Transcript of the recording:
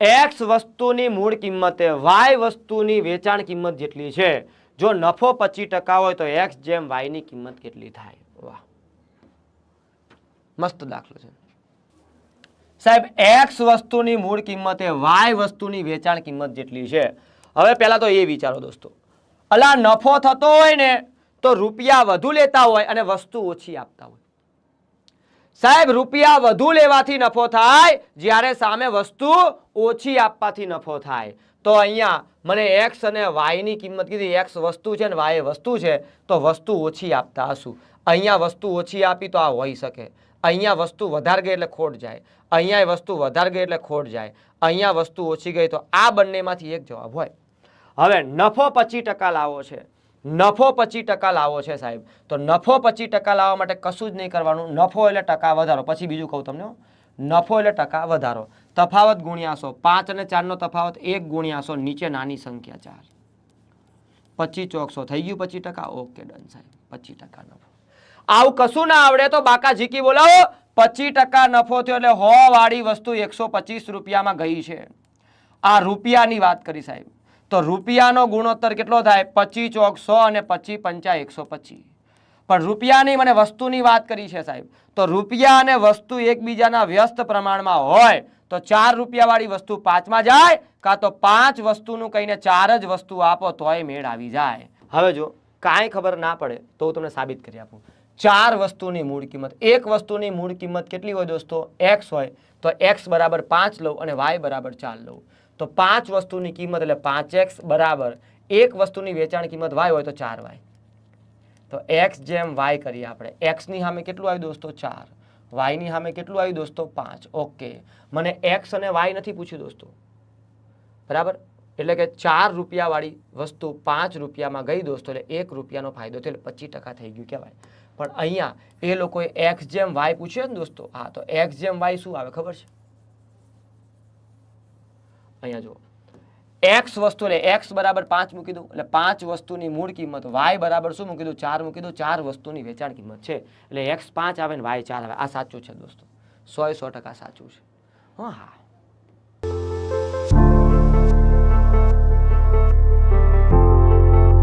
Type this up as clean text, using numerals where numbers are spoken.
X વસ્તુની મૂળ કિંમત એ વાય વસ્તુની વેચાણ કિંમત જેટલી છે. જો નફો 25% હોય તો એક્સ જેમ વાય ની કિંમત કેટલી થાય? વાહ, મસ્ત દાખલો છે સાહેબ. એક્સ વસ્તુની મૂળ કિંમત એ વાય વસ્તુની વેચાણ કિંમત જેટલી છે. હવે પહેલા તો એ વિચારો દોસ્તો, અલા નફો થતો હોય ને તો રૂપિયા વધુ લેતા હોય અને વસ્તુ ઓછી આપતા હોય. સાહેબ રૂપિયા વધુ લેવાથી નફો થાય જ્યારે સામે વસ્તુ ઓછી આપવાથી નફો થાય. તો અહીંયા મને એક્સ અને વાય ની કિંમત કીધી. એક્સ વસ્તુ છે ને વાય વસ્તુ છે, તો વસ્તુ ઓછી આપતા હશું. અહીંયા વસ્તુ ઓછી આપી તો આ હોઈ શકે. અહીંયા વસ્તુ વધારે ગઈ એટલે ખોટ જાય. અહીંયા વસ્તુ વધારે ગઈ એટલે ખોટ જાય. અહીંયા વસ્તુ ઓછી ગઈ તો આ બંનેમાંથી એક જવાબ હોય. હવે નફો 25% લાવો છે. નફો 25% લાવો છે સાહેબ. તો નફો 25% લાવવા માટે કશું જ નહીં કરવાનું. નફો એટલે ટકા વધારો. પછી બીજું કહું તમને, નફો એટલે ટકા વધારો. તફાવત ગુણ્યા 100. 5 અને 4 નો તફાવત 1 ગુણ્યા 100. નીચે નાની સંખ્યા 4. 25 ચોક 100 થઈ ગયું 25%. ઓકે ડન સાહેબ, 25% નફો. આવું કશું ના આવડે તો બાકા ઝીકી બોલાવો. 25% નફો થયો એટલે 100 વાળી વસ્તુ 125 રૂપિયામાં ગઈ છે. આ રૂપિયાની વાત કરી સાહેબ. તો રૂપિયાનો ગુણોત્તર કેટલો થાય? 25 ચોક 100 અને 25 પંચા 125. પણ રૂપિયાની મને વસ્તુની વાત કરી છે સાહેબ. તો રૂપિયા અને વસ્તુ એકબીજાના વ્યસ્ત પ્રમાણમાં હોય તો 4 રૂપિયા વાળી વસ્તુ 5 માં જાય, કાં તો 5 વસ્તુનું કહીને 4 જ વસ્તુ આપો તોય મેળ આવી જાય. હવે જો કાંઈ ખબર ના પડે તો હું તમને સાબિત કરી આપું. 4 વસ્તુની મૂળ કિંમત, એક વસ્તુની મૂળ કિંમત કેટલી હોય દોસ્તો? x હોય તો x બરાબર 5 લઉં અને y બરાબર 4 લઉં. તો 5 વસ્તુની કિંમત એટલે 5x બરાબર એક વસ્તુની વેચાણ કિંમત y હોય તો 4y. તો x જેમ y કરીએ આપણે. x ની સામે કેટલું આવ્યું દોસ્તો? 4. y ની સામે કેટલું આવ્યું દોસ્તો? 5. ઓકે, મને x અને y નથી પૂછ્યું દોસ્તો, બરાબર. એટલે કે 4 રૂપિયા વાળી વસ્તુ 5 રૂપિયામાં ગઈ દોસ્તો, એટલે 1 રૂપિયાનો ફાયદો થયો, એટલે 25% થઈ ગયું કહેવાય. પણ અહીંયા એ લોકોએ x જેમ y પૂછ્યું ને દોસ્તો. હા, તો x જેમ y શું આવે ખબર છે? અહીંયા જુઓ, x વસ્તુ એટલે x બરાબર 5 મૂકી દઉં એટલે 5 વસ્તુની મૂળ કિંમત, y બરાબર શું મૂકી દઉં? 4 મૂકી દઉં. 4 વસ્તુની વેચાણ કિંમત છે એટલે x 5 આવે ને y 4 આવે. આ સાચું છે દોસ્તો, 100% સાચું છે. હા.